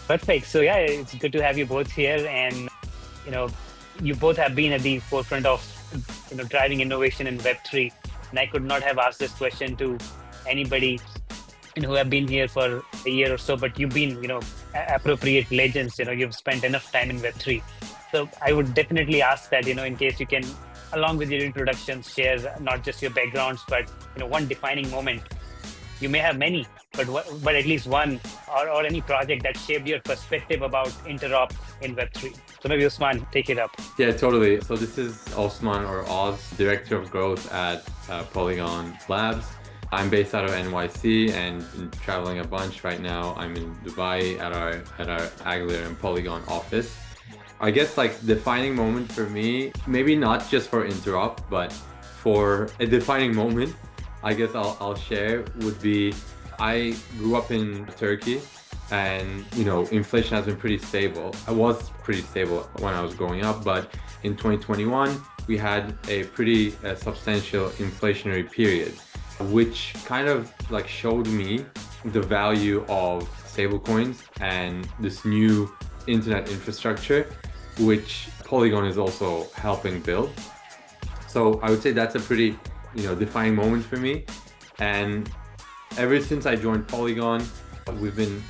Perfect. So yeah, it's good to have you both here, and you know, you both have been at the forefront of driving innovation in Web3. And I could not have asked this question to anybody who have been here for a year or so, but you've been appropriate legends. You've spent enough time in Web3. So I would definitely ask that in case you can, along with your introductions, share not just your backgrounds, but one defining moment. You may have many, but at least one, or any project that shaped your perspective about interop in Web3. So maybe Osman, take it up. Yeah, totally. So this is Osman, or Oz, Director of Growth at Polygon Labs. I'm based out of NYC and traveling a bunch right now. I'm in Dubai at our AggLayer and Polygon office. I guess like defining moment for me, maybe not just for interop, but for a defining moment, I guess I'll share would be, I grew up in Turkey, and inflation has been pretty stable. I was pretty stable when I was growing up, but in 2021 we had a pretty substantial inflationary period, which kind of like showed me the value of stablecoins and this new internet infrastructure, which Polygon is also helping build. So I would say that's a pretty defining moment for me. And ever since I joined Polygon, we've been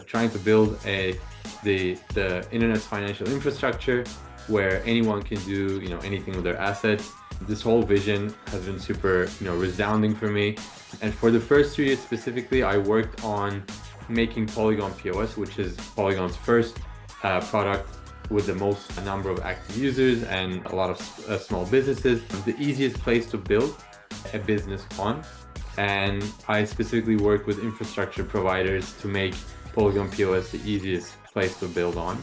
trying to build the internet's financial infrastructure where anyone can do anything with their assets. This whole vision has been super resounding for me. And for the first 2 years specifically, I worked on making Polygon POS, which is Polygon's first product with the most number of active users and a lot of small businesses, the easiest place to build a business on. And I specifically work with infrastructure providers to make Polygon POS the easiest place to build on.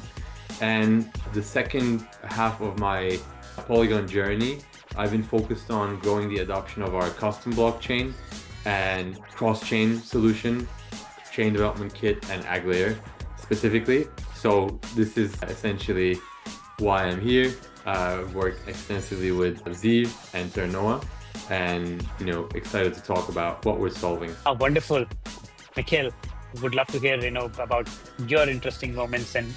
And the second half of my Polygon journey, I've been focused on growing the adoption of our custom blockchain and cross-chain solution, Chain Development Kit, and AggLayer specifically. So this is essentially why I'm here. Work extensively with Zeeve and Ternoa, and excited to talk about what we're solving. Oh, wonderful. Michael, would love to hear about your interesting moments and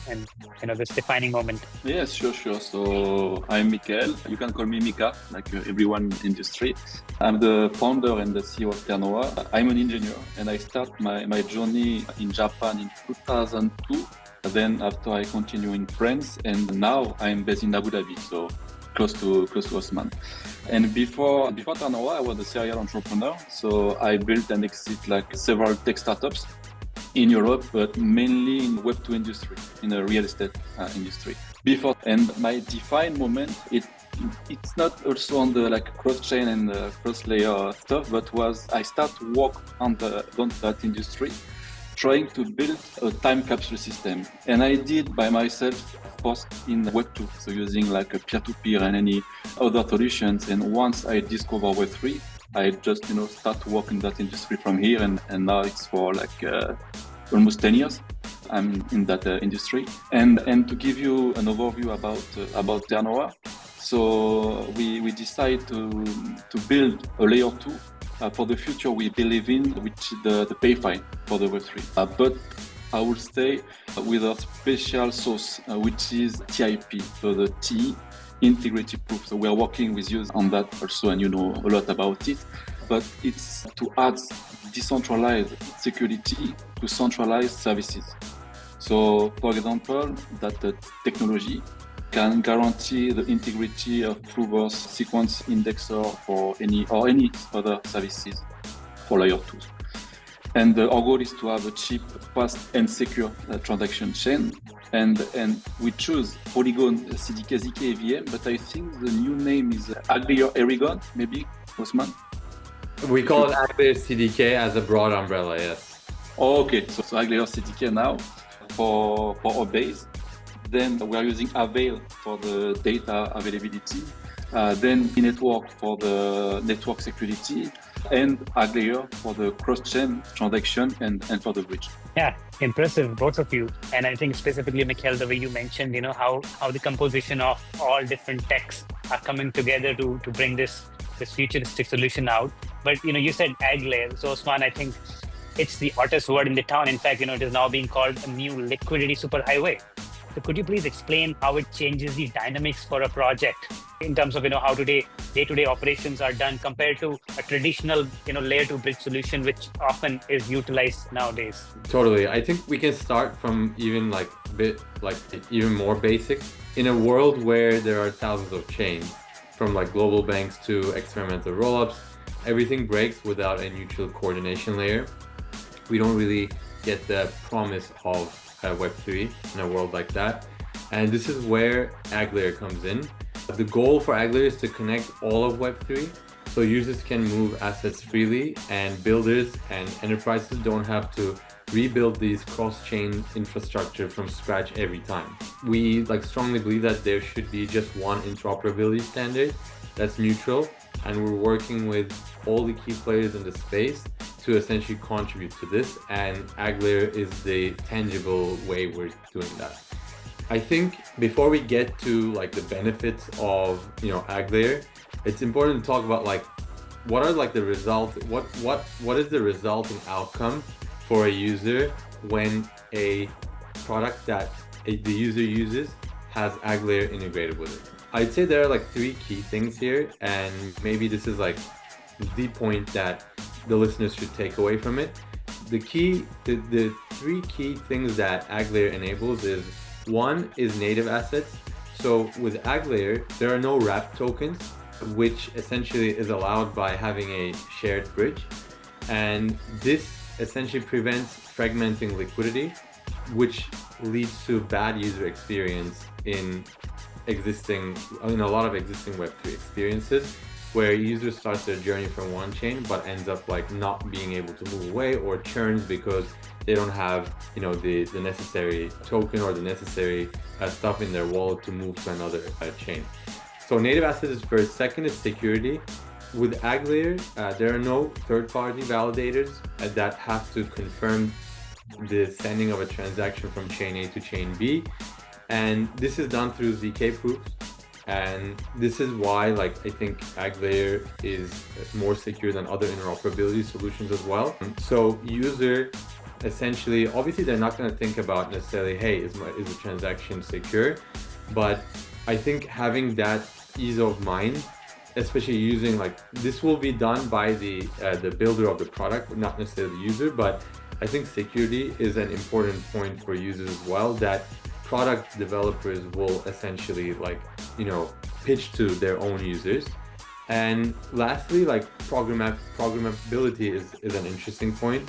this defining moment. Yes, sure. So I'm Michael. You can call me Mika, like everyone in the industry. I'm the founder and the CEO of Ternoa. I'm an engineer, and I start my journey in Japan in 2002. Then after I continue in France, and now I'm based in Abu Dhabi, so close to Osman. And before Ternoa, I was a serial entrepreneur. So I built and exit like several tech startups in Europe, but mainly in Web2 industry, in the real estate industry. And my defined moment, it's not also on the like cross-chain and cross-layer stuff, but I start to work on that industry, trying to build a time capsule system. And I did by myself, first in Web2, so using like a peer-to-peer and any other solutions. And once I discover Web3, I just start to work in that industry from here, and now it's for like almost 10 years I'm in that industry. And to give you an overview about Ternoa, so we decide to build a layer 2 for the future we believe in, which is the PayFi for the Web3. But I will stay with a special sauce, which is TIP, so the T, integrity proof. So we are working with you on that also, and you know a lot about it. But it's to add decentralized security to centralized services. So, for example, that the technology can guarantee the integrity of Proofers sequence indexer for any other services for layer 2. And our goal is to have a cheap, fast, and secure transaction chain. And we choose Polygon CDK AggLayer, but I think the new name is AggLayer Aragon, maybe, Osman? We call it AggLayer CDK as a broad umbrella, yes. Oh, okay, so AggLayer CDK now for our base. Then we are using Avail for the data availability. Then network for the network security, and AggLayer for the cross-chain transaction and for the bridge. Yeah, impressive, both of you. And I think specifically, Michael, the way you mentioned, how the composition of all different techs are coming together to bring this futuristic solution out. But you said AggLayer. So Osman, I think it's the hottest word in the town. In fact, it is now being called a new liquidity superhighway. So could you please explain how it changes the dynamics for a project in terms of how today day-to-day operations are done compared to a traditional layer 2 bridge solution, which often is utilized nowadays? Totally. I think we can start from even even more basic. In a world where there are thousands of chains, from global banks to experimental rollups, everything breaks without a neutral coordination layer. We don't really get the promise of Web3 in a world like that. And this is where AggLayer comes in. The goal for AggLayer is to connect all of Web3 so users can move assets freely and builders and enterprises don't have to rebuild these cross-chain infrastructure from scratch every time. We strongly believe that there should be just one interoperability standard that's neutral, and we're working with all the key players in the space to essentially contribute to this, and AggLayer is the tangible way we're doing that. I think before we get to the benefits of AggLayer, it's important to talk about what are the result, what is the resulting outcome for a user when a product that the user uses has AggLayer integrated with it. I'd say there are three key things here, and maybe this is the point that the listeners should take away from it. The three key things that AggLayer enables is, one is native assets. So with AggLayer, there are no wrap tokens, which essentially is allowed by having a shared bridge. And this essentially prevents fragmenting liquidity, which leads to bad user experience in a lot of existing Web3 experiences, where users start their journey from one chain but ends up not being able to move away, or churns because they don't have the necessary token or the necessary stuff in their wallet to move to another chain. So native assets is first. Second is security. With AggLayer, there are no third-party validators that have to confirm the sending of a transaction from chain A to chain B, and this is done through ZK proofs. And this is why I think AggLayer is more secure than other interoperability solutions as well. So user essentially, obviously they're not going to think about necessarily, hey, is the transaction secure? But I think having that ease of mind, especially using this will be done by the builder of the product, not necessarily the user, but I think security is an important point for users as well, that product developers will essentially pitch to their own users. And lastly, programmability is an interesting point.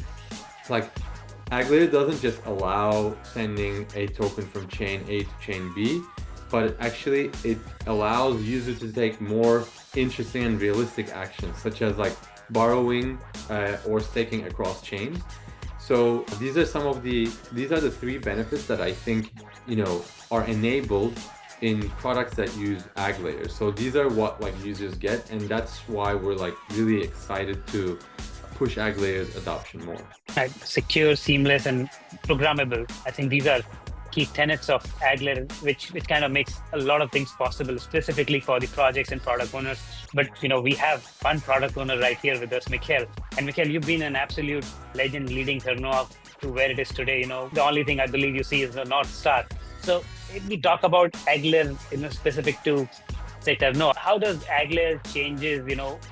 AggLayer doesn't just allow sending a token from chain A to chain B, but actually it allows users to take more interesting and realistic actions, such as borrowing or staking across chains. So these are the three benefits that I think are enabled in products that use AggLayer. So these are what users get, and that's why we're really excited to push AggLayer's adoption more. Secure, seamless, and programmable. I think these are key tenets of AggLayer, which kind of makes a lot of things possible, specifically for the projects and product owners. But we have one product owner right here with us, Michael. And Michael, you've been an absolute legend leading Ternoa to where it is today. The only thing I believe you see is the North Star. So if we talk about AggLayer, specific to say Ternoa, how does AggLayer changes,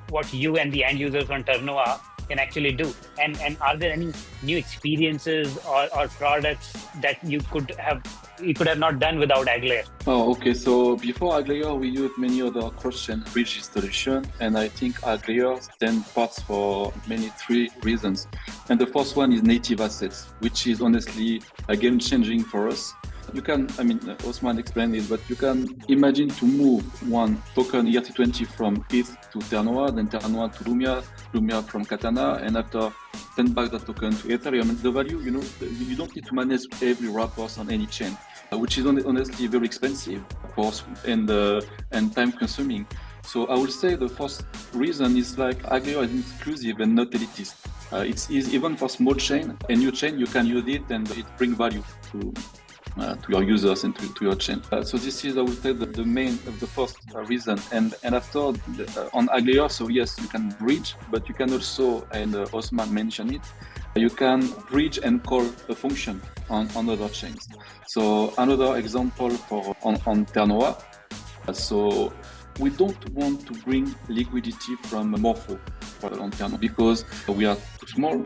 what you and the end users on Ternoa can actually do? And are there any new experiences or products that you could have not done without AggLayer? Oh, okay. So before AggLayer, we used many other cross-chain bridge installation, and I think AggLayer stands apart for three reasons. And the first one is native assets, which is honestly a game-changing for us. You can, Osman explained it, but you can imagine to move one token ERC20 from ETH to Ternoa, then Ternoa to Lumia from Katana, and after send back that token to Ethereum. And the value, you don't need to manage every wrappers on any chain, which is honestly very expensive for us and time consuming. So I would say the first reason is AggLayer is exclusive and not elitist. It's easy, even for small chain, a new chain, you can use it and it brings value to your users and to your chain. So this is, I would say, the first reason. And after on AggLayer, so yes, you can bridge, but you can also, and Osman mentioned it, you can bridge and call a function on other chains. So another example for on Ternoa. So we don't want to bring liquidity from Morpho on Ternoa because we are too small.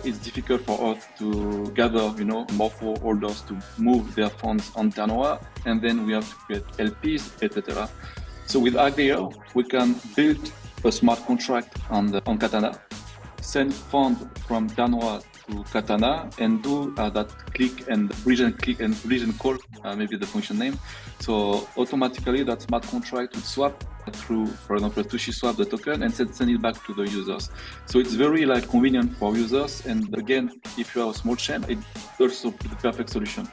It's difficult for us to gather, Morpho holders to move their funds on Ternoa, and then we have to create LPs, etc. So with AggLayer, we can build a smart contract on Katana, send funds from Ternoa to Katana, and do that click and bridge and call, maybe the function name. So automatically that smart contract would swap through, for example, SushiSwap the token and send it back to the users. So it's very convenient for users. And again, if you have a small chain, it's also the perfect solution.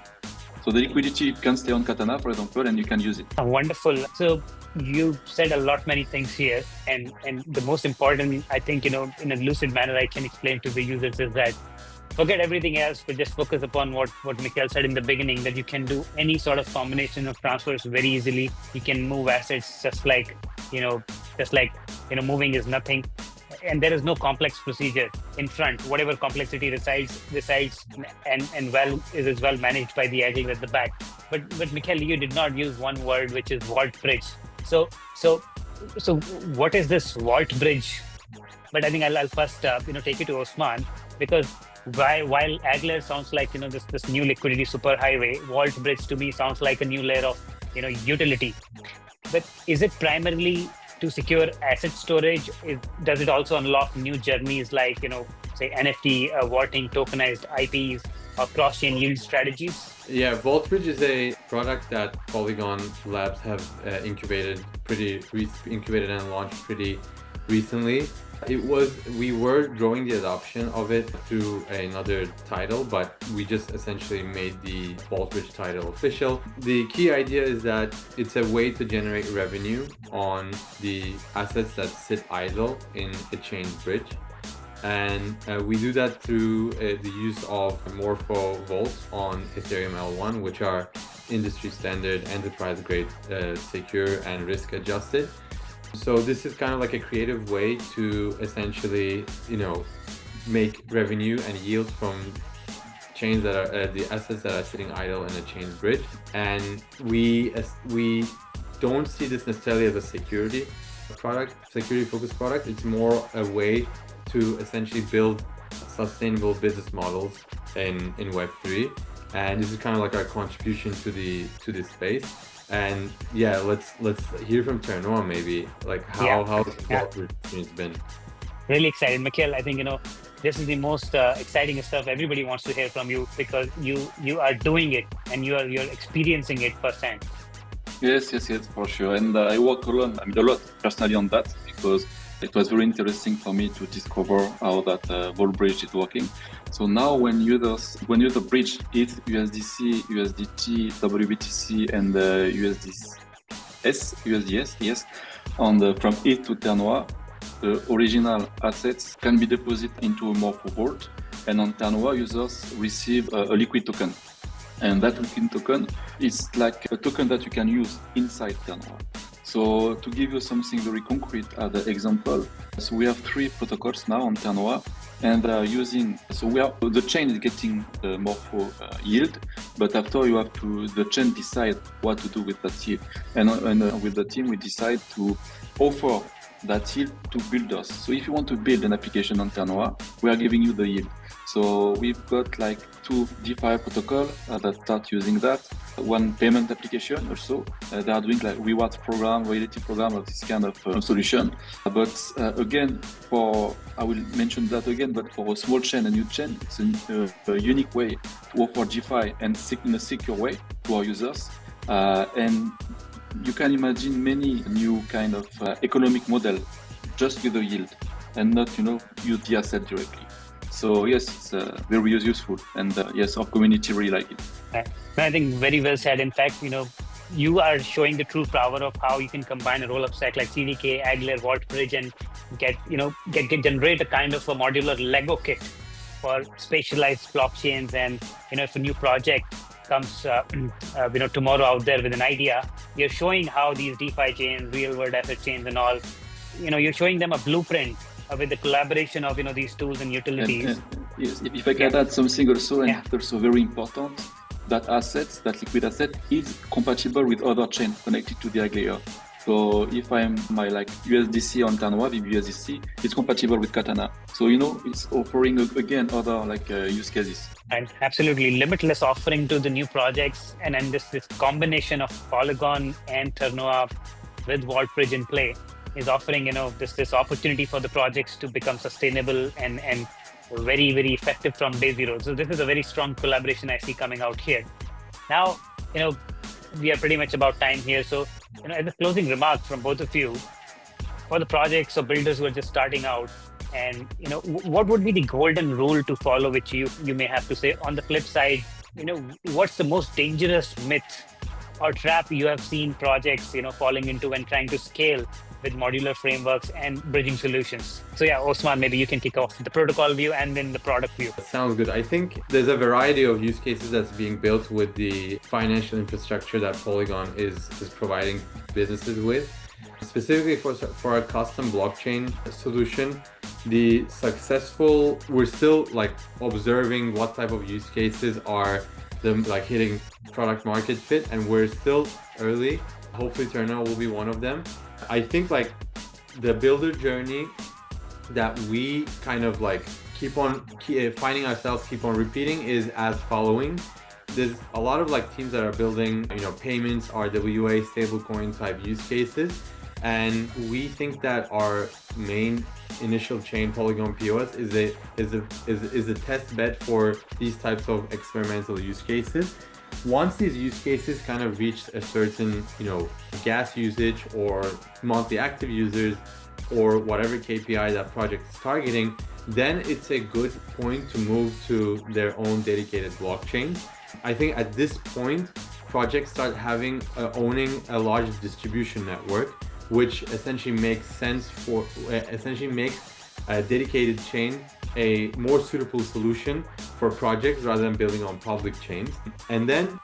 So the liquidity can stay on Katana, for example, and you can use it. Wonderful. So you said many things here, and the most important, I think, in a lucid manner, I can explain to the users is that forget everything else, but just focus upon what Michael said in the beginning, that you can do any sort of combination of transfers very easily. You can move assets just like moving is nothing. And there is no complex procedure in front. Whatever complexity resides and is well managed by the AggLayer at the back. But Michael, you did not use one word, which is VaultBridge. So what is this VaultBridge? But I think I'll first take it to Osman, because while AggLayer sounds like this new liquidity superhighway, VaultBridge to me sounds like a new layer of utility. But is it primarily to secure asset storage? Does it also unlock new journeys like, say NFT, vaulting, tokenized IPs, or cross-chain yield strategies? Yeah, VaultBridge is a product that Polygon Labs have incubated and launched pretty recently. We were growing the adoption of it through another title, but we just essentially made the VaultBridge title official. The key idea is that it's a way to generate revenue on the assets that sit idle in a chain bridge. And we do that through the use of Morpho vaults on Ethereum L1, which are industry standard, enterprise grade, secure and risk adjusted. So this is kind of like a creative way to essentially, make revenue and yield from chains that are the assets that are sitting idle in a chain bridge. And we don't see this necessarily as a security focused product. It's more a way to essentially build sustainable business models in Web3. And this is kind of like our contribution to this space. And yeah, let's hear from Ternoa maybe, like how the VaultBridge experience been. Really excited, Michael. I think this is the most exciting stuff. Everybody wants to hear from you because you are doing it and you're experiencing it firsthand. Yes, for sure. And I work a lot personally on that, because it was very interesting for me to discover how that VaultBridge is working. So now when users bridge ETH, USDC, USDT, WBTC, and USDS, from ETH to Ternoa, the original assets can be deposited into a Morpho vault, and on Ternoa, users receive a liquid token. And that liquid token is like a token that you can use inside Ternoa. So to give you something very concrete as an example, so we have 3 protocols now on Ternoa, and the chain is getting the Morpho yield, but after the chain decide what to do with that yield. And with the team, we decide to offer that yield to builders. So if you want to build an application on Ternoa, we are giving you the yield. So we've got 2 DeFi protocols that start using that. One payment application also. They are doing rewards program, loyalty program, or this kind of solution. But again, I will mention that again, but for a small chain, a new chain, it's a unique way to offer DeFi and in a secure way to our users. And you can imagine many new kind of economic model just with the yield and not, use the asset directly. So yes, it's very useful, and yes, our community really like it. I think very well said. In fact, you are showing the true power of how you can combine a roll-up stack like CDK, AggLayer, VaultBridge, and generate a kind of a modular Lego kit for specialized blockchains. And if a new project comes tomorrow out there with an idea, you're showing how these DeFi chains, real-world asset chains, and all, you're showing them a blueprint with the collaboration of these tools and utilities. Yes, if I can add something also, and it's also very important, that liquid asset is compatible with other chains connected to the AggLayer. So if I'm my USDC on Ternoa, VBUSDC, it's compatible with Katana. So it's offering again other use cases. And absolutely limitless offering to the new projects, and then this combination of Polygon and Ternoa with VaultBridge in play is offering this opportunity for the projects to become sustainable and very, very effective from day zero. So this is a very strong collaboration I see coming out here. Now, we are pretty much about time here. So, as a closing remark from both of you, for the projects or builders who are just starting out, and what would be the golden rule to follow, which you may have to say? On the flip side, what's the most dangerous myth or trap you have seen projects falling into when trying to scale with modular frameworks and bridging solutions? So yeah, Osman, maybe you can kick off the protocol view and then the product view. Sounds good. I think there's a variety of use cases that's being built with the financial infrastructure that Polygon is providing businesses with. Specifically for a custom blockchain solution, we're still observing what type of use cases are hitting product market fit, and we're still early. Hopefully Ternoa will be one of them. I think the builder journey that we kind of keep on finding ourselves keep on repeating is as following. There's a lot of teams that are building payments, RWA, stablecoin type use cases, and we think that our main initial chain, Polygon POS, is a test bed for these types of experimental use cases. Once these use cases kind of reach a certain gas usage or monthly active users or whatever KPI that project is targeting, then it's a good point to move to their own dedicated blockchain. I think at this point, projects start owning a large distribution network, which essentially makes a dedicated chain a more suitable solution for projects rather than building on public chains. And then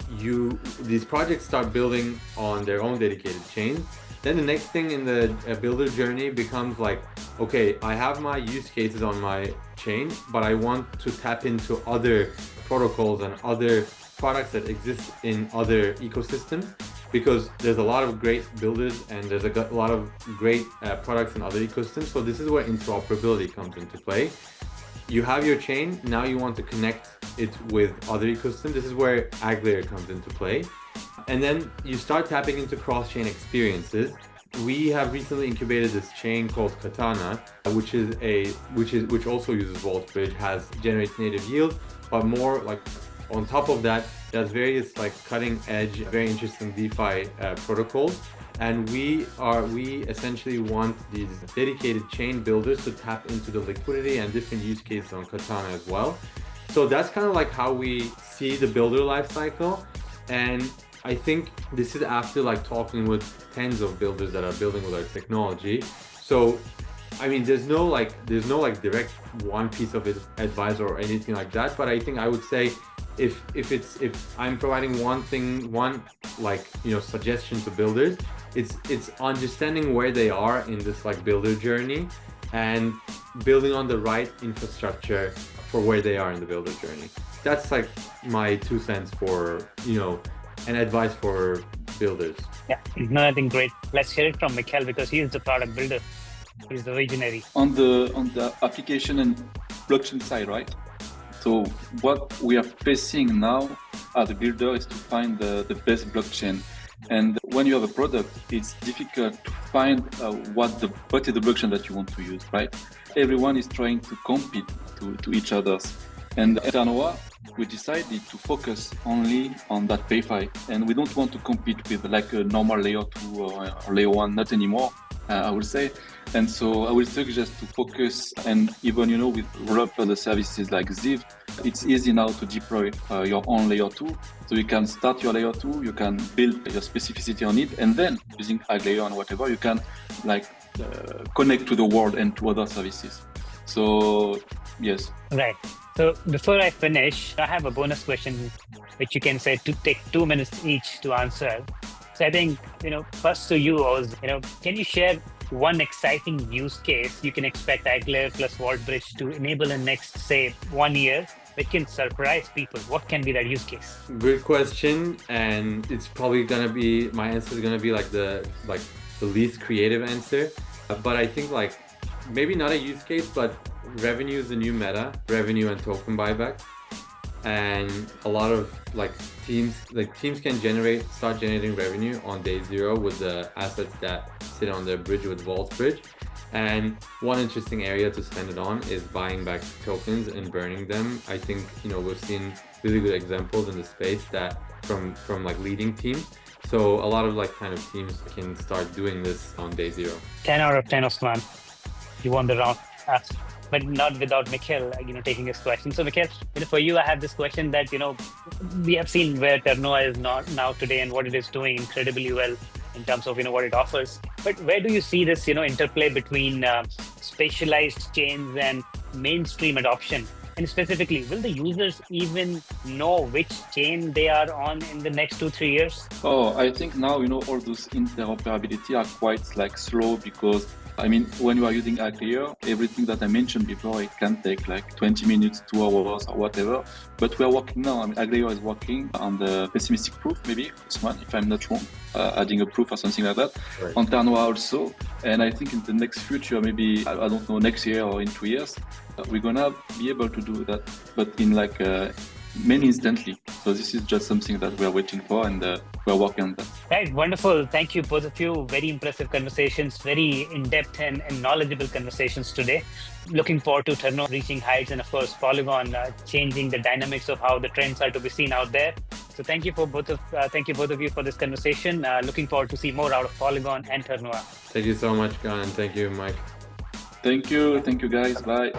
these projects start building on their own dedicated chain. Then the next thing in the builder journey becomes okay, I have my use cases on my chain, but I want to tap into other protocols and other products that exist in other ecosystems, because there's a lot of great builders and there's a lot of great products in other ecosystems. So this is where interoperability comes into play. You have your chain, now you want to connect it with other ecosystems. This is where AggLayer comes into play. And then you start tapping into cross-chain experiences. We have recently incubated this chain called Katana, which also uses VaultBridge, generates native yield, but more on top of that, there's various cutting edge, very interesting DeFi protocols. And we essentially want these dedicated chain builders to tap into the liquidity and different use cases on Katana as well. So that's kind of how we see the builder lifecycle. And I think this is after talking with tens of builders that are building with our technology. So I mean, there's no direct one piece of advice or anything like that. But I think I would say if I'm providing one suggestion to builders, it's understanding where they are in this builder journey and building on the right infrastructure for where they are in the builder journey. That's my 2 cents for an advice for builders. Yeah, no, I think great. Let's hear it from Michael, because he is the product builder. He's the visionary. On the application and blockchain side, right? So what we are facing now as a builder is to find the best blockchain. And when you have a product, it's difficult to find what is the blockchain that you want to use, right? Everyone is trying to compete to each other's. And at Ternoa, we decided to focus only on that PayFi, and we don't want to compete with a normal layer 2 or layer 1, not anymore, I would say. And so I will suggest to focus, and even with other services like Zeeve, it's easy now to deploy your own layer 2. So you can start your layer 2, you can build your specificity on it, and then using AggLayer and whatever, you can connect to the world and to other services. So yes. Right. So before I finish, I have a bonus question, which you can say to take 2 minutes each to answer. So I think, first to you, Oz, can you share one exciting use case you can expect AggLayer plus VaultBridge to enable in next, say, 1 year, which can surprise people? What can be that use case? Good question, and it's probably gonna be, my answer is gonna be like the least creative answer, but I think like maybe not a use case, but revenue is the new meta, revenue and token buyback, and a lot of teams can start generating revenue on day zero with the assets that sit on their bridge with VaultBridge. And one interesting area to spend it on is buying back tokens and burning them. I think we've seen really good examples in the space that from like leading teams. So a lot of teams can start doing this on day zero. 10 out of 10, Osman. You won the round. But not without Michael, taking his question. So Michael, for you, I have this question that, we have seen where Ternoa is not now today and what it is doing incredibly well in terms of, what it offers. But where do you see this, interplay between specialized chains and mainstream adoption? And specifically, will the users even know which chain they are on in the next 2-3 years? Oh, I think now, all those interoperability are quite slow because when you are using AggLayer, everything that I mentioned before, it can take 20 minutes, 2 hours or whatever. But we are working now. AggLayer is working on the pessimistic proof, maybe, Osman, if I'm not wrong, adding a proof or something like that. Right. On Ternoa also. And I think in the next future, maybe, I don't know, next year or in 2 years, we're gonna be able to do that, but in many instantly. So this is just something that we're waiting for, and we're working on that. Right, wonderful. Thank you, both of you. Very impressive conversations, very in-depth and knowledgeable conversations today. Looking forward to Ternoa reaching heights, and of course, Polygon changing the dynamics of how the trends are to be seen out there. So thank you both of you for this conversation. Looking forward to see more out of Polygon and Ternoa. Thank you so much, Ghan, and thank you, Mike. Thank you guys. Bye.